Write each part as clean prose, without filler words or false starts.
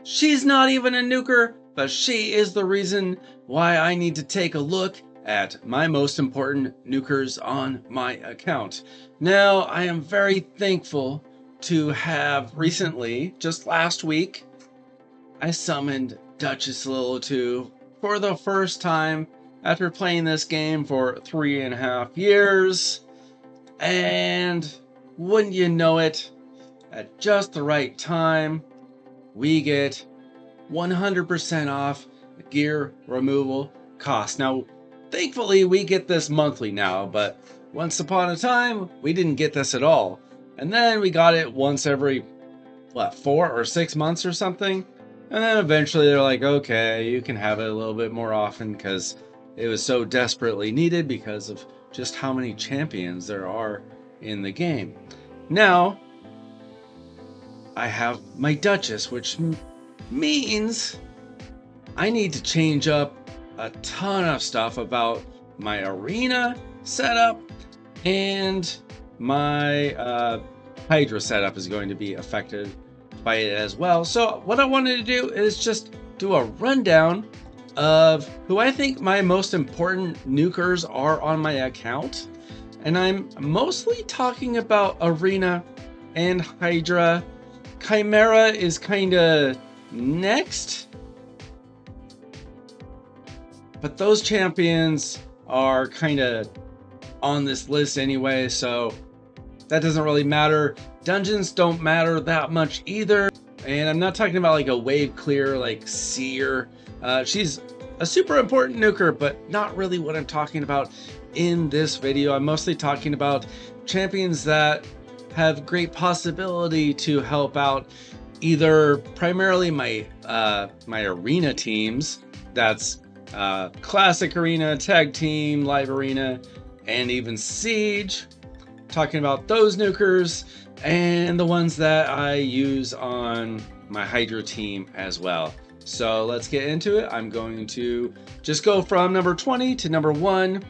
She's not even a nuker, but she is the reason why I need to take a look at my most important nukers on my account. Now, I am very thankful to have recently, just last week, I summoned Duchess Lilitu for the first time after playing this game for 3.5 years. And wouldn't you know it, at just the right time, we get 100% off gear removal cost. Now, thankfully, we get this monthly now, but once upon a time, we didn't get this at all. And then we got it once every, 4 or 6 months or something. And then eventually they're like, okay, you can have it a little bit more often because it was so desperately needed because of just how many champions there are in the game. Now, I have my Duchess, which means I need to change up a ton of stuff about my arena setup, and my hydra setup is going to be affected by it as well. So what I wanted to do is just do a rundown of who I think my most important nukers are on my account. And I'm mostly talking about arena and hydra. Chimera is kind of next, but those champions are kind of on this list anyway, so that doesn't really matter. Dungeons don't matter that much either, and I'm not talking about like a wave clear like Seer. She's a super important nuker, but not really what I'm talking about in this video. I'm mostly talking about champions that have great possibility to help out either primarily my my arena teams. That's classic arena, tag team, live arena, and even siege. Talking about those nukers and the ones that I use on my hydra team as well. So let's get into it. I'm going to just go from number 20 to number 1,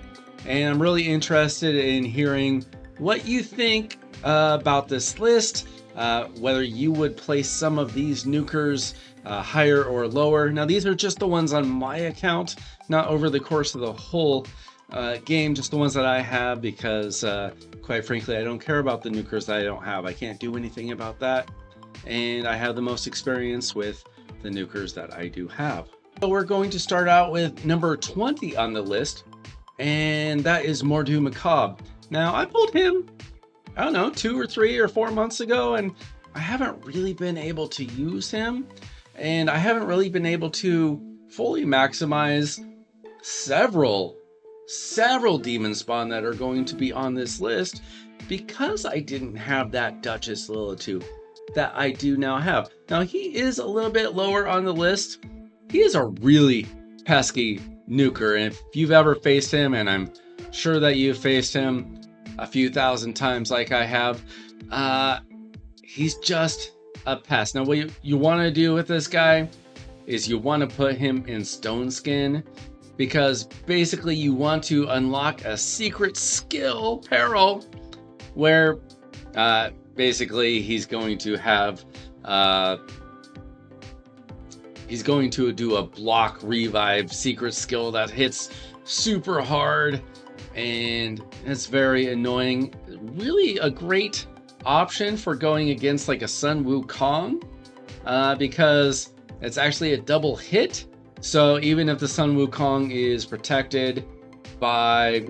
and I'm really interested in hearing what you think about this list, whether you would place some of these nukers higher or lower. Now, these are just the ones on my account, not over the course of the whole game, just the ones that I have, because quite frankly, I don't care about the nukers that I don't have. I can't do anything about that, and I have the most experience with the nukers that I do have. So we're going to start out with number 20 on the list, and that is Mordu Macabre. Now, I pulled him, I don't know, 2 or 3 or 4 months ago, and I haven't really been able to use him, and I haven't really been able to fully maximize several demon spawn that are going to be on this list because I didn't have that Duchess Lilitu that I do now have. Now, he is a little bit lower on the list. He is a really pesky nuker, and if you've ever faced him, and I'm sure that you've faced him a few thousand times like I have, he's just a pest. Now, what you want to do with this guy is you want to put him in Stone Skin, because basically you want to unlock a secret skill peril where basically he's going to have he's going to do a block revive secret skill that hits super hard, and it's very annoying. Really a great option for going against like a Sun Wukong, because it's actually a double hit. So even if the Sun Wukong is protected by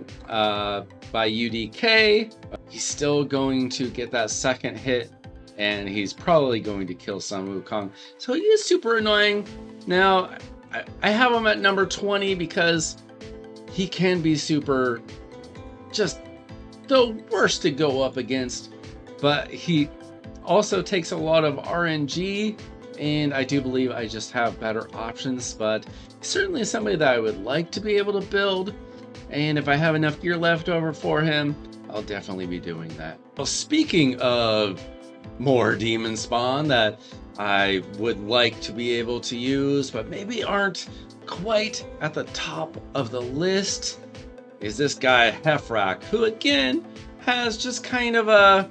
UDK, he's still going to get that second hit, and he's probably going to kill Sun Wukong. So he is super annoying. Now, I have him at number 20 because he can be super, just the worst to go up against, but he also takes a lot of RNG, and I do believe I just have better options, but certainly somebody that I would like to be able to build, and if I have enough gear left over for him, I'll definitely be doing that. Well, speaking of more demon spawn that I would like to be able to use, but maybe aren't quite at the top of the list, is this guy Hefrak, who again has just kind of a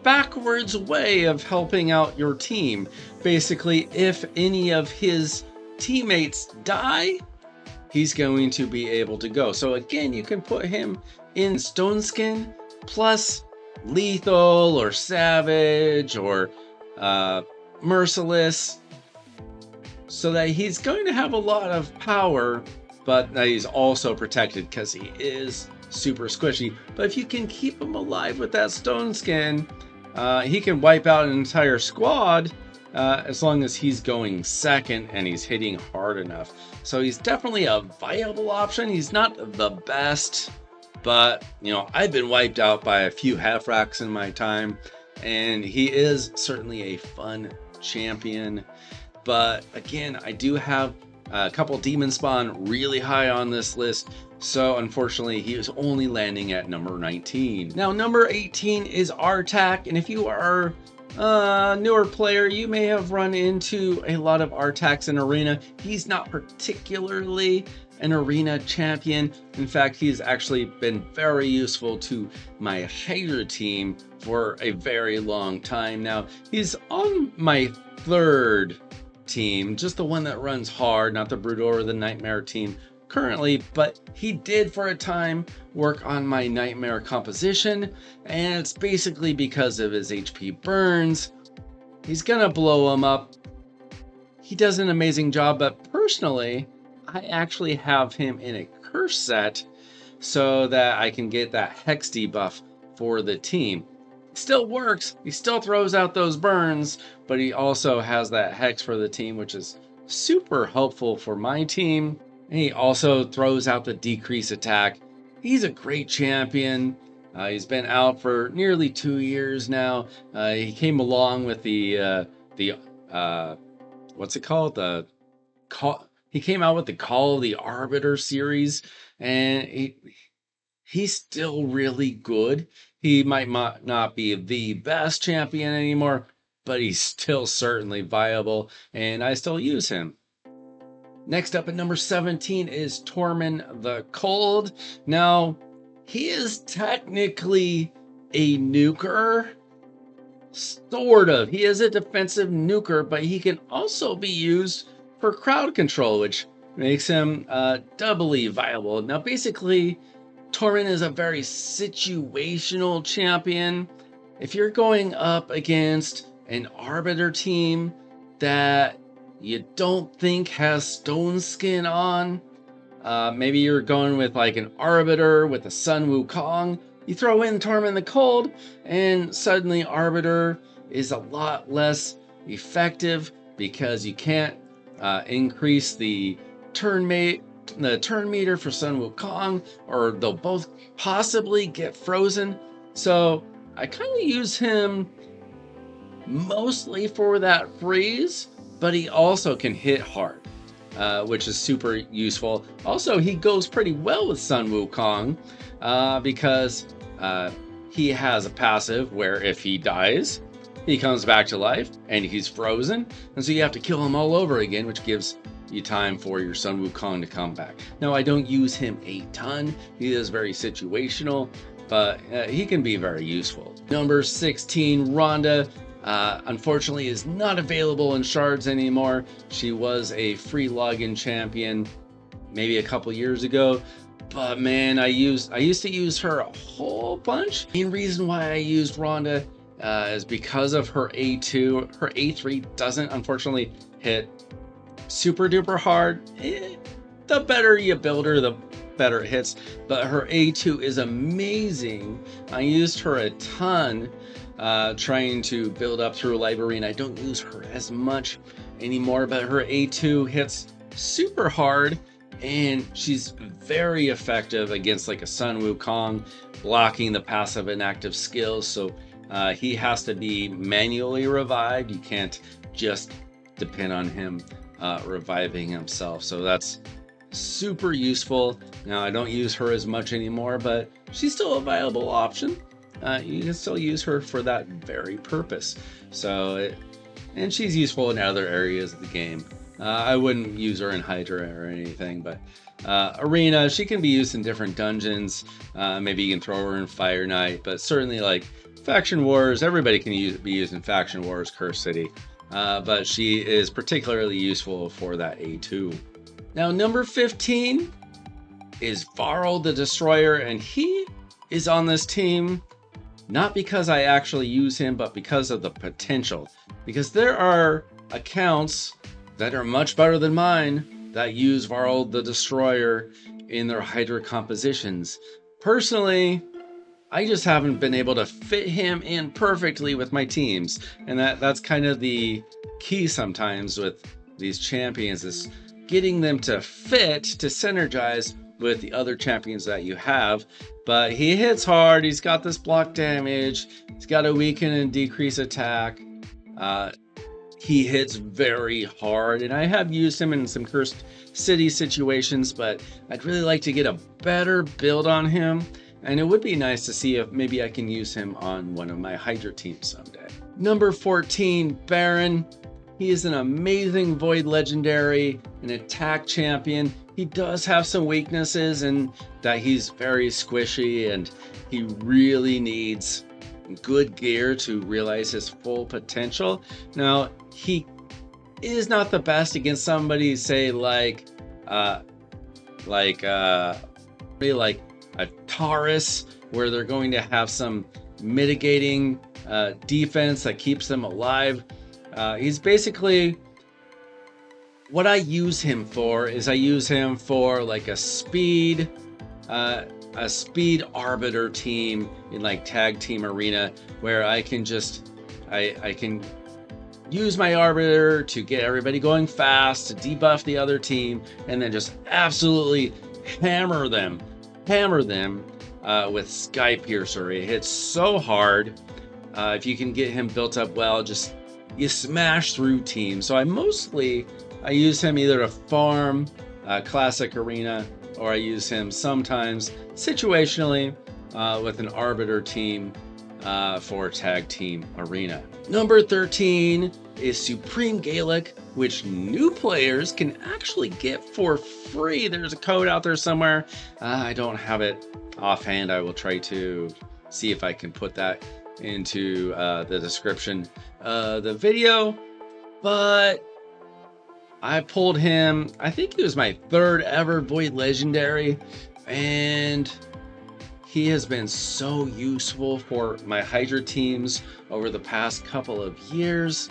backwards way of helping out your team. Basically, if any of his teammates die, he's going to be able to go. So again, you can put him in Stone Skin plus Lethal or Savage or Merciless, so that he's going to have a lot of power, but that he's also protected because he is super squishy. But if you can keep him alive with that Stone Skin, he can wipe out an entire squad as long as he's going second and he's hitting hard enough. So he's definitely a viable option. He's not the best, but you know, I've been wiped out by a few half racks in my time, and he is certainly a fun champion. But again, I do have a couple demon spawn really high on this list, so unfortunately he is only landing at number 19. Now number 18 is Artak, and if you are a newer player, you may have run into a lot of Artaks in Arena. He's not particularly an Arena champion. In fact, he's actually been very useful to my Hydra team for a very long time now. He's on my third team, just the one that runs hard, not the Brutal or the Nightmare team currently, but he did for a time work on my Nightmare composition, and it's basically because of his HP burns. He's gonna blow him up. He does an amazing job, but personally, I actually have him in a curse set so that I can get that hex debuff for the team. Still works, he still throws out those burns, but he also has that hex for the team, which is super helpful for my team. And he also throws out the decrease attack. He's a great champion. He's been out for nearly 2 years now. He came along with the what's it called? He came out with the Call of the Arbiter series, and he's still really good. He might not be the best champion anymore, but he's still certainly viable, and I still use him. Next up at number 17 is Tormund the Cold. Now, he is technically a nuker. Sort of. He is a defensive nuker, but he can also be used for crowd control, which makes him doubly viable. Now, basically, Tormund is a very situational champion. If you're going up against an Arbiter team that you don't think has Stone Skin on, maybe you're going with like an Arbiter with a Sun Wukong, you throw in Tormund the Cold, and suddenly Arbiter is a lot less effective because you can't increase the turn meter for Sun Wukong, or they'll both possibly get frozen. So I kind of use him mostly for that freeze, but he also can hit hard, which is super useful. Also, he goes pretty well with Sun Wukong because he has a passive where if he dies, he comes back to life and he's frozen, and so you have to kill him all over again, which gives you time for your Sun Wukong to come back. Now, I don't use him a ton. He is very situational, but he can be very useful. Number 16, Rhonda. Unfortunately is not available in shards anymore. She was a free login champion maybe a couple years ago, but man, I used to use her a whole bunch. The main reason why I used Rhonda is because of her A2. Her A3 doesn't unfortunately hit super duper hard. The better you build her, the better it hits, but her A2 is amazing. I used her a ton trying to build up through library, and I don't use her as much anymore, but her A2 hits super hard, and she's very effective against like a Sun Wukong, blocking the passive and active skills. So he has to be manually revived. You can't just depend on him reviving himself. So that's super useful. Now, I don't use her as much anymore, but she's still a viable option. You can still use her for that very purpose. And she's useful in other areas of the game I wouldn't use her in Hydra or anything, but Arena, she can be used in different dungeons. Maybe you can throw her in Fire Knight, but certainly like Faction Wars, everybody can be used in Faction Wars, Curse City. But she is particularly useful for that A2. Now, number 15 is Varl the Destroyer, and he is on this team not because I actually use him, but because of the potential. Because there are accounts that are much better than mine that use Varl the Destroyer in their Hydra compositions. Personally, I just haven't been able to fit him in perfectly with my teams. And that's kind of the key sometimes with these champions, is getting them to fit, to synergize with the other champions that you have. But he hits hard, he's got this block damage, he's got a weaken and decrease attack. He hits very hard, and I have used him in some Cursed City situations, but I'd really like to get a better build on him. And it would be nice to see if maybe I can use him on one of my Hydra teams someday. Number 14, Baron. He is an amazing Void Legendary, an attack champion. He does have some weaknesses in that he's very squishy and he really needs good gear to realize his full potential. Now, he is not the best against somebody, say, like a Taurus, where they're going to have some mitigating defense that keeps them alive. He's basically, what I use him for is I use him for like a speed arbiter team in like tag team arena, where I can just I can use my arbiter to get everybody going fast, to debuff the other team, and then just absolutely hammer them with Sky Piercer. It hits so hard. If you can get him built up well, just you smash through teams. So I use him either to farm classic arena, or I use him sometimes situationally with an arbiter team for tag team arena. Number 13 is Supreme Gaelic, which new players can actually get for free. There's a code out there somewhere. I don't have it offhand. I will try to see if I can put that into the description of the video. But I pulled him, I think he was my third ever Void Legendary, and he has been so useful for my Hydra teams over the past couple of years.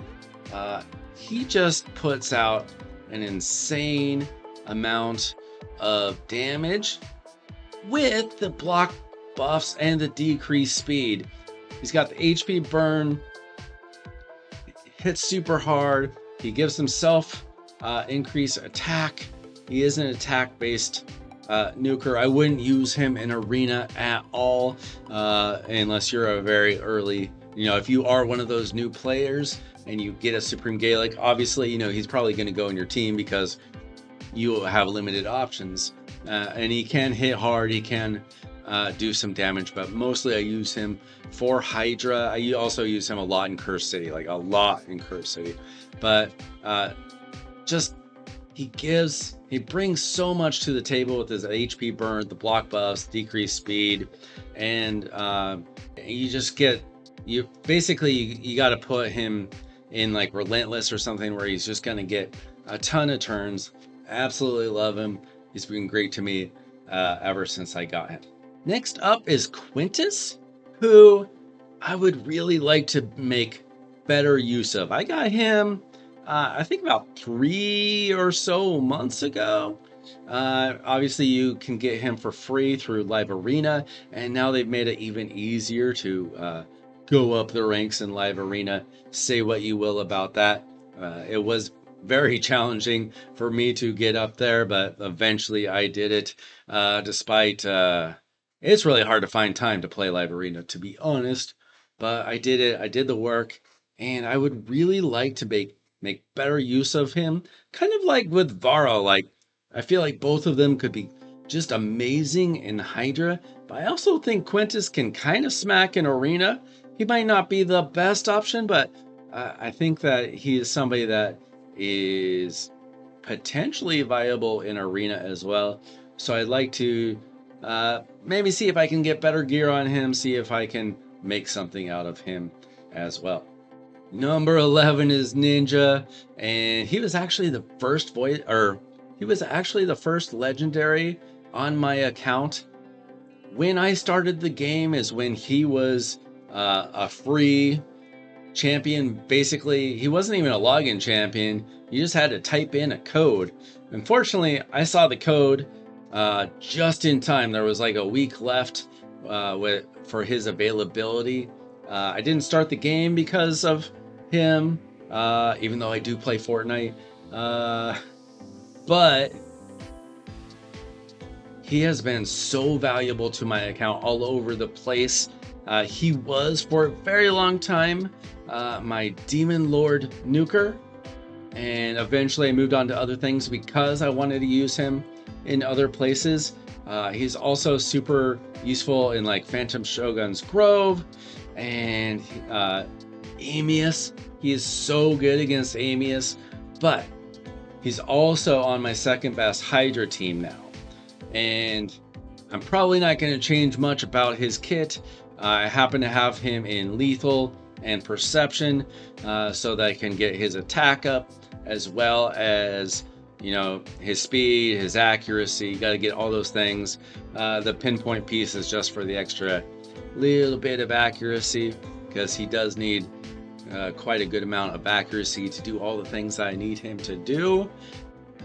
He just puts out an insane amount of damage with the block buffs and the decreased speed. He's got the HP burn, hits super hard, he gives himself increased attack. He is an attack-based nuker. I wouldn't use him in arena at all unless you're a very early, if you are one of those new players and you get a Supreme Gaelic, obviously, he's probably going to go in your team because you have limited options. And he can hit hard, he can do some damage, but mostly I use him for Hydra. I also use him a lot in Curse City, But he brings so much to the table with his HP burn, the block buffs, decreased speed, and you got to put him in like Relentless or something where he's just gonna get a ton of turns. Absolutely love him. He's been great to me ever since I got him. Next up is Quintus, who I would really like to make better use of. I got him I think about 3 or so months ago. Obviously, you can get him for free through Live Arena, and now they've made it even easier to go up the ranks in Live Arena. Say what you will about that. It was very challenging for me to get up there, but eventually I did it. Despite it's really hard to find time to play Live Arena, to be honest, but I did it. I did the work, and I would really like to make better use of him, kind of like with Varl. Like, I feel like both of them could be just amazing in Hydra, but I also think Quintus can kind of smack in arena. He might not be the best option, but I think that he is somebody that is potentially viable in arena as well. So I'd like to maybe see if I can get better gear on him, see if I can make something out of him as well. Number 11 is Ninja, and he was actually the first legendary on my account. When I started the game is when he was a free champion. Basically, he wasn't even a login champion. You just had to type in a code. Unfortunately, I saw the code just in time. There was like a week left for his availability. I didn't start the game because of him, even though I do play Fortnite. But he has been so valuable to my account all over the place. He was for a very long time my Demon Lord Nuker, and eventually I moved on to other things because I wanted to use him in other places. He's also super useful in like Phantom Shogun's Grove and Amius. He is so good against Amius, but he's also on my second best Hydra team now. And I'm probably not going to change much about his kit. I happen to have him in Lethal and Perception so that I can get his attack up, as well as, you know, his speed, his accuracy. You got to get all those things. The pinpoint piece is just for the extra little bit of accuracy, because he does need quite a good amount of accuracy to do all the things I need him to do.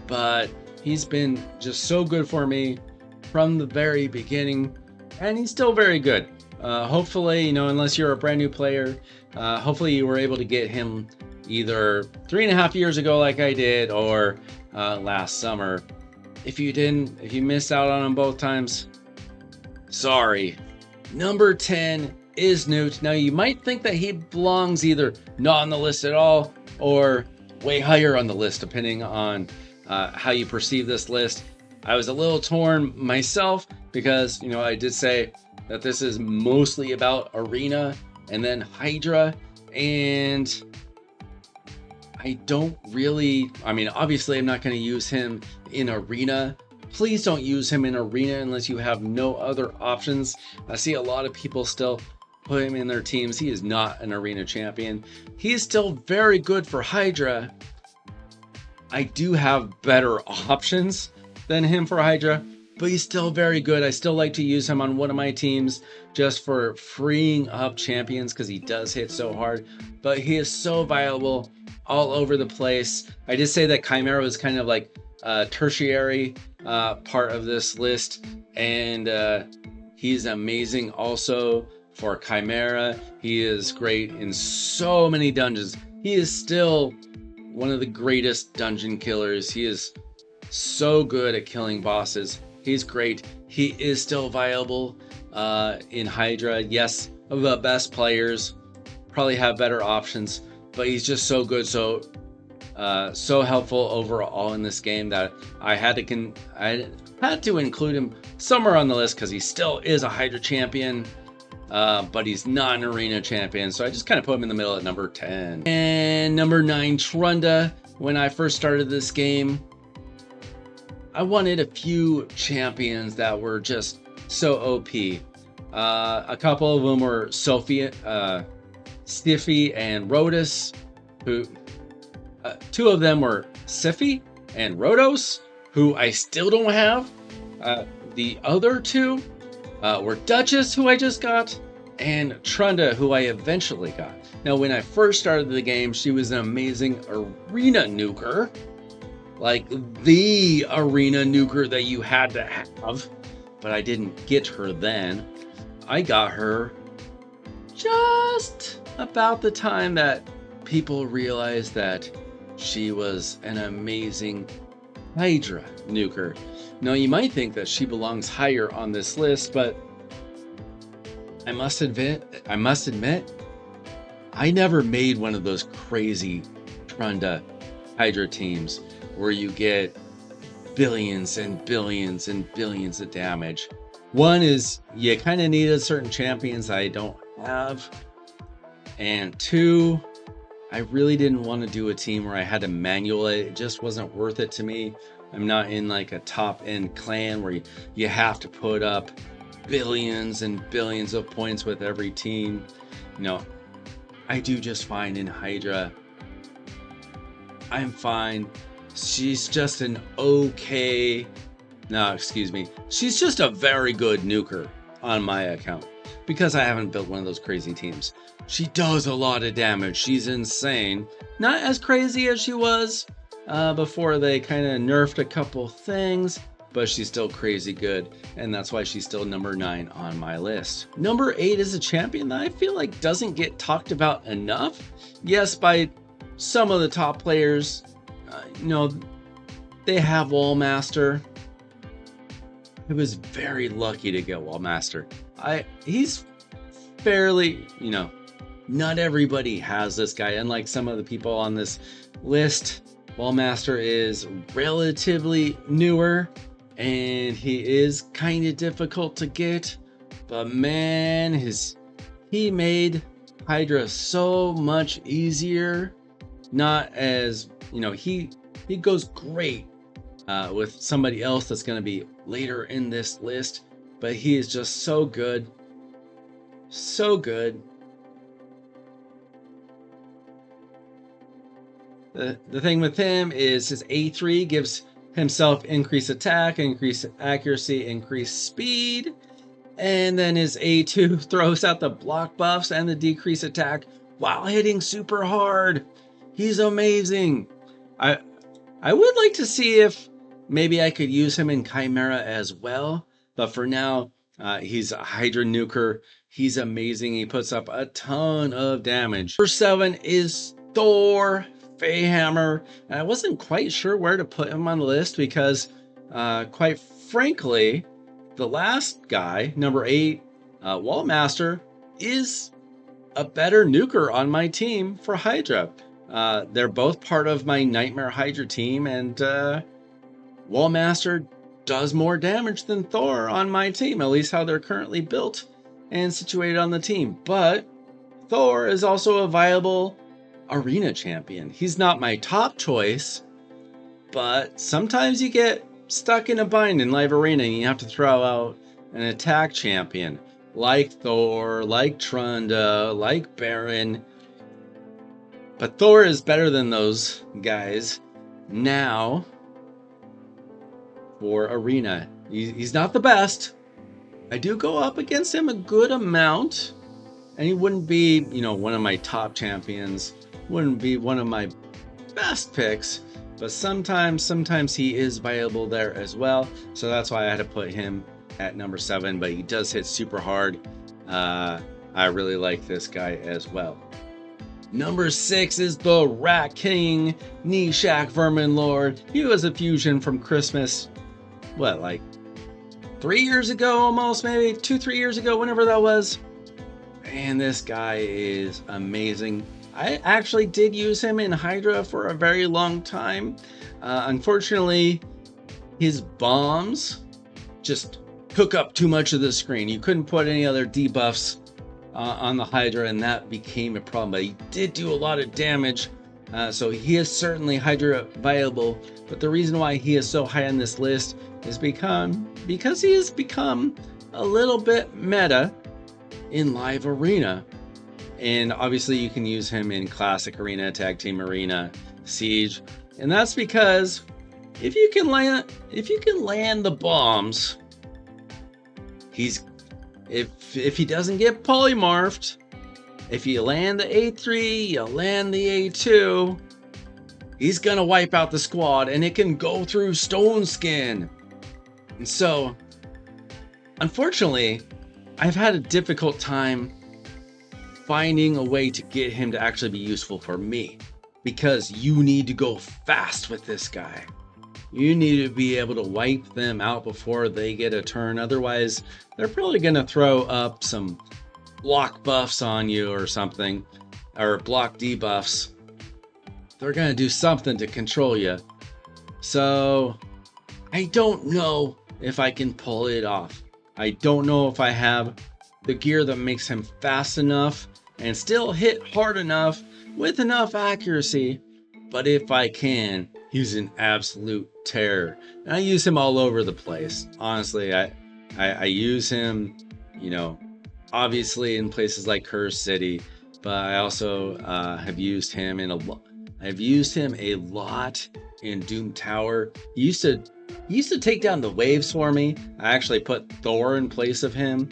But he's been just so good for me from the very beginning, and he's still very good. Hopefully, you know, unless you're a brand new player, hopefully you were able to get him either 3.5 years ago like I did, or last summer. If you didn't, if you missed out on him both times, sorry. Number 10 is Newt. Now you might think that he belongs either not on the list at all or way higher on the list, depending on how you perceive this list. I was a little torn myself because, you know, I did say that this is mostly about Arena and then Hydra, and I don't really, I mean, obviously I'm not going to use him in Arena. Please don't use him in Arena unless you have no other options. I see a lot of people still put him in their teams. He is not an Arena champion. He is still very good for Hydra. I do have better options than him for Hydra, but he's still very good. I still like to use him on one of my teams just for freeing up champions because he does hit so hard, but he is so valuable all over the place. I did say that Chimera was kind of like a tertiary part of this list, and he's amazing also for Chimera. He is great in so many dungeons. He is still one of the greatest dungeon killers. He is so good at killing bosses. He's great. He is still viable in Hydra. Yes, the best players probably have better options, but he's just so good, so helpful overall in this game that I had to include him somewhere on the list because he still is a Hydra champion, but he's not an Arena champion, so I just kind of put him in the middle at number 10. And number 9, Trunda. When I first started this game, I wanted a few champions that were just so OP. A couple of them were Sophia, Stiffy, and Rhodos, who two of them were Siffy and Rhodos, who I still don't have. The other two were Duchess, who I just got, and Trunda, who I eventually got. Now, when I first started the game, she was an amazing Arena Nuker, like the Arena Nuker that you had to have, but I didn't get her then. I got her just about the time that people realized that she was an amazing Hydra Nuker. Now, you might think that she belongs higher on this list, but I must admit, I never made one of those crazy Trunda Hydra teams where you get billions and billions and billions of damage. One is you kind of needed certain champions I don't have, and two, I really didn't want to do a team where I had to manual it. It just wasn't worth it to me. I'm not in like a top end clan where you have to put up billions and billions of points with every team. You know, I do just fine in Hydra. I'm fine. She's just an okay... No, excuse me. She's just a very good nuker on my account because I haven't built one of those crazy teams. She does a lot of damage. She's insane. Not as crazy as she was before they kind of nerfed a couple things, but she's still crazy good, and that's why she's still number 9 on my list. Number 8 is a champion that I feel like doesn't get talked about enough. Yes, by some of the top players, you know, they have Wall Master. I was very lucky to get Wall Master. He's fairly, you know, not everybody has this guy. Unlike some of the people on this list, Wall Master is relatively newer and he is kind of difficult to get. But man, he made Hydra so much easier. Not as, you know, he goes great with somebody else that's going to be later in this list, but he is just so good. So good. The thing with him is his A3 gives himself increased attack, increased accuracy, increased speed, and then his A2 throws out the block buffs and the decreased attack while hitting super hard. He's amazing. I would like to see if maybe I could use him in Chimera as well, but for now, he's a Hydra nuker. He's amazing. He puts up a ton of damage. Number 7 is Thor Feyhammer. And I wasn't quite sure where to put him on the list because, quite frankly, the last guy, number 8, Wall Master, is a better nuker on my team for Hydra. They're both part of my Nightmare Hydra team, and Wall Master does more damage than Thor on my team, at least how they're currently built and situated on the team. But Thor is also a viable arena champion. He's not my top choice, but sometimes you get stuck in a bind in live arena and you have to throw out an attack champion like Thor, like Trunda, like Baron. But Thor is better than those guys now for arena. He's not the best. I do go up against him a good amount, and he wouldn't be, you know, one of my top champions, wouldn't be one of my best picks, but sometimes he is viable there as well. So that's why I had to put him at number 7, but he does hit super hard. I really like this guy as well. Number 6 is the Rat King, Nishak Vermin Lord. He was a fusion from Christmas, what, like 3 years ago almost, maybe 2-3 years ago, whenever that was. And this guy is amazing. I actually did use him in Hydra for a very long time. Unfortunately, his bombs just took up too much of the screen. You couldn't put any other debuffs on the Hydra, and that became a problem. But he did do a lot of damage, so he is certainly Hydra viable. But the reason why he is so high on this list is because he has become a little bit meta in live arena. And obviously you can use him in classic arena, tag team arena, siege. And that's because if you can land the bombs, if he doesn't get polymorphed, if you land the A3, you land the A2, he's gonna wipe out the squad, and it can go through stone skin. And so, unfortunately, I've had a difficult time finding a way to get him to actually be useful for me, because you need to go fast with this guy. You need to be able to wipe them out before they get a turn. Otherwise, they're probably going to throw up some block buffs on you or something, or block debuffs. They're going to do something to control you. So I don't know if I can pull it off. I don't know if I have the gear that makes him fast enough and still hit hard enough with enough accuracy. But if I can, he's an absolute terror. And I use him all over the place. Honestly, I use him, you know, obviously in places like Curse City, but I also have used him in a lot. I've used him a lot in Doom Tower. He used to take down the waves for me. I actually put Thor in place of him.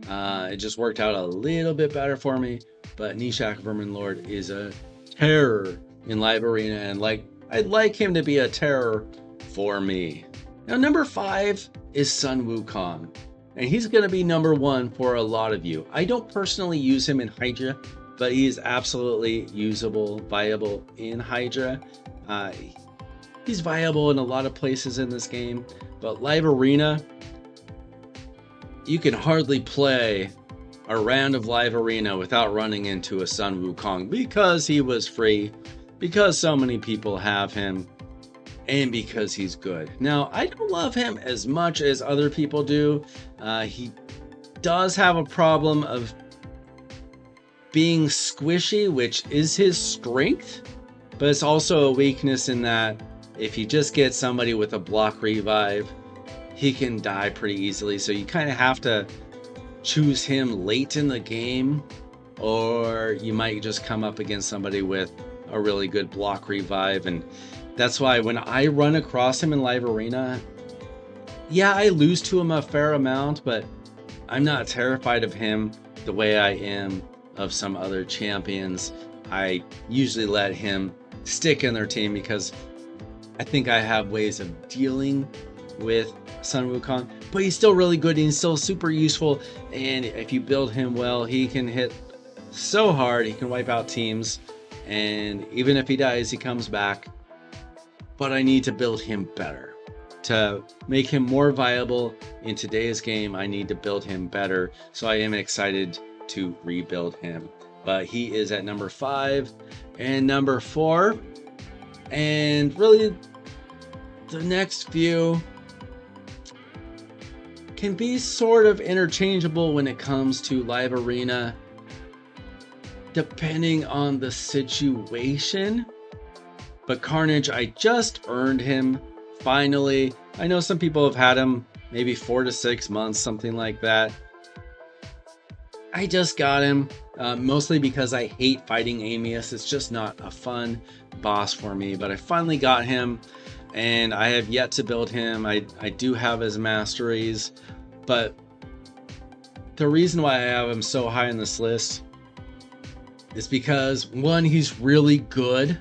It just worked out a little bit better for me. But Nishak Verminlord is a terror in Live Arena, and I'd like him to be a terror for me. Now, number 5 is Sun Wukong, and he's going to be number 1 for a lot of you. I don't personally use him in Hydra, but he is absolutely usable, viable in Hydra. He's viable in a lot of places in this game, but Live Arena, you can hardly play a round of Live Arena without running into a Sun Wukong because he was free, because so many people have him, and because he's good. Now, I don't love him as much as other people do. He does have a problem of being squishy, which is his strength, but it's also a weakness in that if you just get somebody with a block revive, he can die pretty easily. So you kind of have to choose him late in the game, or you might just come up against somebody with a really good block revive. And that's why when I run across him in Live Arena, yeah, I lose to him a fair amount, but I'm not terrified of him the way I am of some other champions. I usually let him stick in their team because I think I have ways of dealing with Sun Wukong, but he's still really good and he's still super useful. And if you build him well, he can hit so hard, he can wipe out teams. And even if he dies, he comes back. But I need to build him better. To make him more viable in today's game, I need to build him better. So I am excited to rebuild him. But he is at number 5 and number 4. And really, the next few can be sort of interchangeable when it comes to Live Arena, depending on the situation. But Carnage, I just earned him, finally. I know some people have had him maybe 4 to 6 months, something like that. I just got him, mostly because I hate fighting Amius. It's just not a fun boss for me, but I finally got him, and I have yet to build him. I do have his masteries, but the reason why I have him so high on this list is because, 1, he's really good,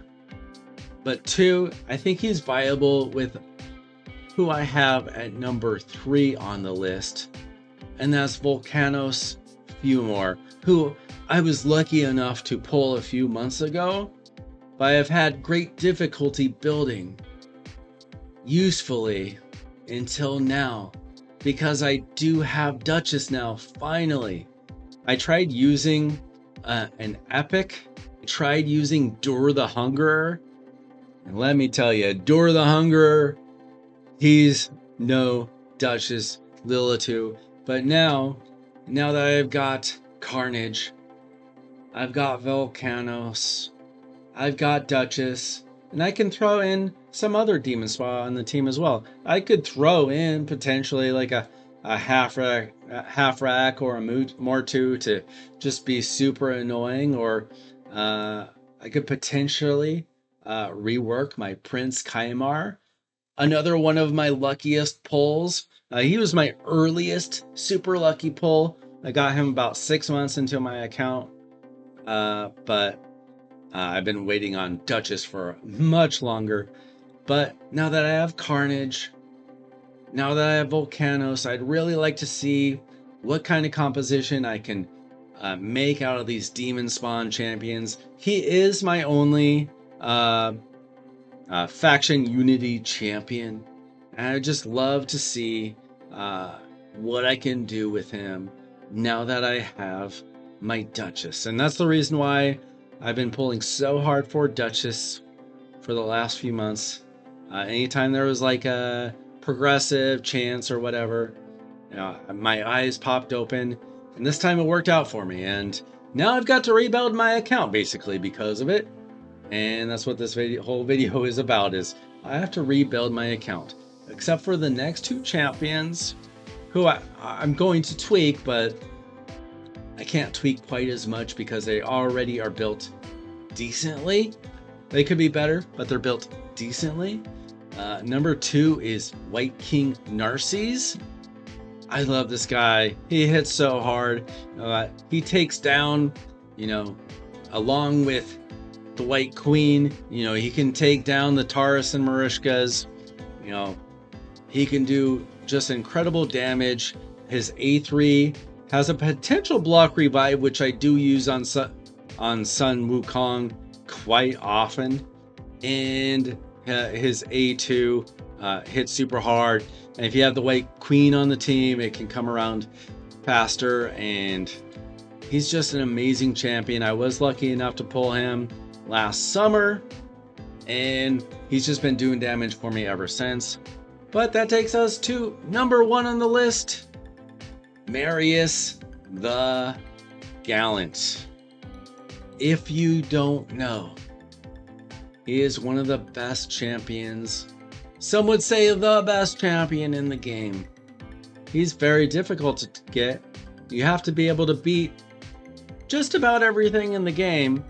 but 2, I think he's viable with who I have at number 3 on the list, and that's Volcanos Fumor, who I was lucky enough to pull a few months ago, but I have had great difficulty building usefully until now, because I do have Duchess now, finally. I tried using an epic, I tried using Dur the Hungerer, and let me tell you, Dur the Hungerer, he's no Duchess Lilitu. But now that I've got Carnage, I've got Volcanos, I've got Duchess, and I can throw in some other Demon Spa on the team as well. I could throw in potentially like a half rack or a Mortu to just be super annoying, or I could potentially rework my Prince Kaimar. Another one of my luckiest pulls. He was my earliest super lucky pull. I got him about 6 months into my account, but I've been waiting on Duchess for much longer. But now that I have Carnage, now that I have Volcanos, I'd really like to see what kind of composition I can make out of these Demon Spawn champions. He is my only faction unity champion, and I just love to see what I can do with him now that I have my Duchess. And that's the reason why I've been pulling so hard for Duchess for the last few months. Anytime there was like a progressive chance or whatever, my eyes popped open, and this time it worked out for me. And Now I've got to rebuild my account basically because of it. And that's what this whole video is about, is I have to rebuild my account. Except for the next two champions, who I'm going to tweak, but I can't tweak quite as much because they already are built decently. They could be better, but they're built decently. Number 2 is White King Narcisse. I love this guy. He hits so hard. He takes down, along with the White Queen, he can take down the Taurus and Marishkas. He can do just incredible damage. His A3 has a potential block revive, which I do use on Sun Wukong quite often. And his A2 hits super hard. And if you have the White Queen on the team, it can come around faster. And he's just an amazing champion. I was lucky enough to pull him last summer, and he's just been doing damage for me ever since. But that takes us to number 1 on the list, Marius the Gallant. If you don't know, he is one of the best champions. Some would say the best champion in the game. He's very difficult to get. You have to be able to beat just about everything in the game,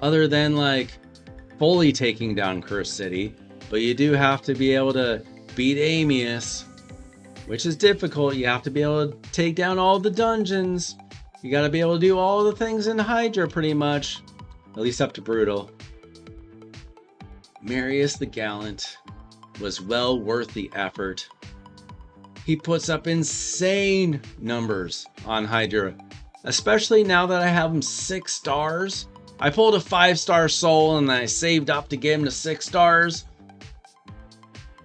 other than like fully taking down Curse City. But you do have to be able to beat Amius, which is difficult. You have to be able to take down all the dungeons. You got to be able to do all the things in Hydra pretty much, at least up to Brutal. Marius the Gallant was well worth the effort. He puts up insane numbers on Hydra, especially now that I have him 6 stars. I pulled a 5-star soul and I saved up to get him to 6 stars.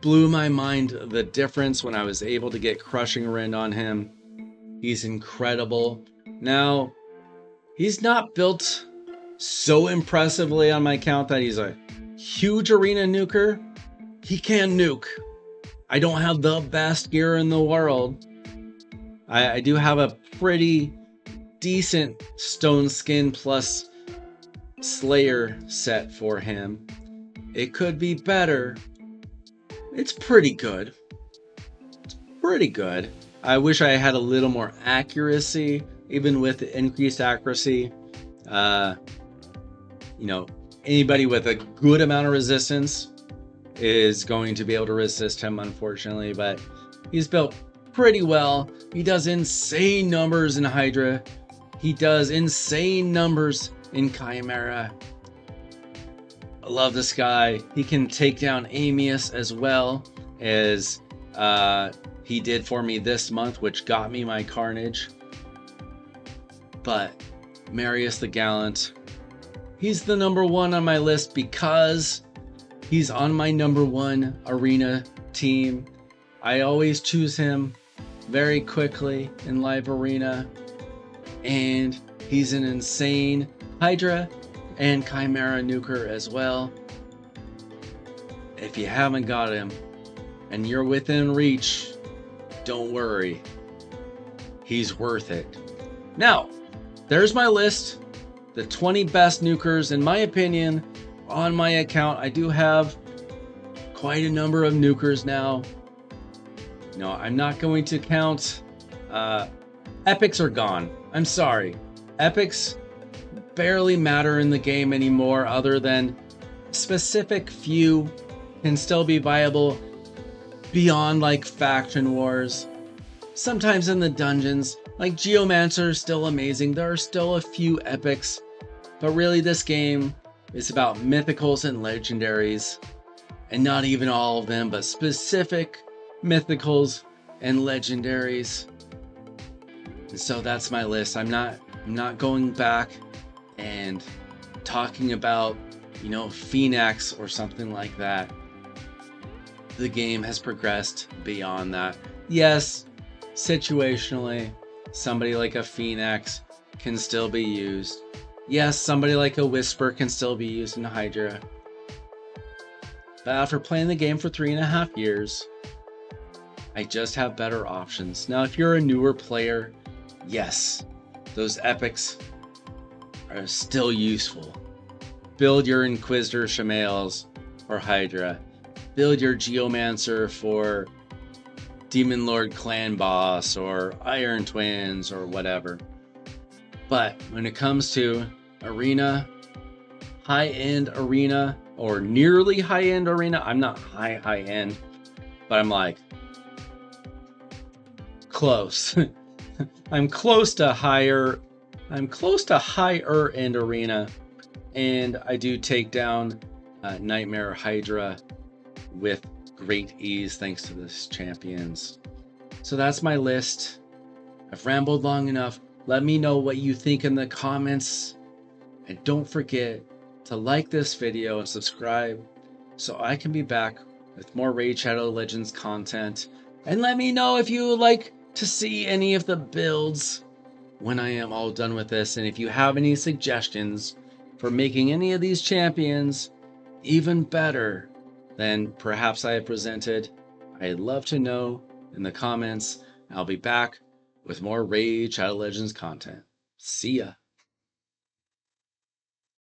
Blew my mind the difference when I was able to get Crushing Rend on him. He's incredible. Now, he's not built so impressively on my account that he's a huge arena nuker. He can nuke. I don't have the best gear in the world. I do have a pretty decent Stone Skin plus Slayer set for him. It could be better. It's pretty good. It's pretty good. I wish I had a little more accuracy, even with increased accuracy. Anybody with a good amount of resistance is going to be able to resist him, unfortunately, but he's built pretty well. He does insane numbers in Hydra. He does insane numbers in Chimera. I love this guy. He can take down Amius as well as he did for me this month, which got me my Carnage. But Marius the Gallant, he's the number 1 on my list because he's on my number 1 arena team. I always choose him very quickly in live arena, and he's an insane Hydra and Chimera nuker as well. If you haven't got him and you're within reach, don't worry. He's worth it. Now, there's my list. The 20 best nukers, in my opinion, on my account. I do have quite a number of nukers now. No, I'm not going to count. Epics are gone. I'm sorry. Epics barely matter in the game anymore, other than specific few can still be viable beyond like faction wars. Sometimes in the dungeons, like Geomancer is still amazing. There are still a few epics, but really this game is about mythicals and legendaries, and not even all of them, but specific mythicals and legendaries. And so that's my list. I'm not going back and talking about, Phoenix or something like that. The game has progressed beyond that. Yes, situationally, somebody like a Phoenix can still be used. Yes, somebody like a Whisper can still be used in Hydra. But after playing the game for 3.5 years, I just have better options. Now, if you're a newer player, yes, those epics are still useful. Build your Inquisitor Shamails or Hydra. Build your Geomancer for Demon Lord Clan Boss or Iron Twins or whatever. But when it comes to arena, high-end arena, or nearly high-end arena, I'm not high-end, but I'm like close. I'm close to higher end arena, and I do take down Nightmare Hydra with great ease thanks to this champions. So that's my list. I've rambled long enough. Let me know what you think in the comments, and don't forget to like this video and subscribe so I can be back with more Raid Shadow Legends content. And let me know if you would like to see any of the builds when I am all done with this, and if you have any suggestions for making any of these champions even better than perhaps I have presented, I'd love to know in the comments. I'll be back with more Raid Shadow Legends content. See ya.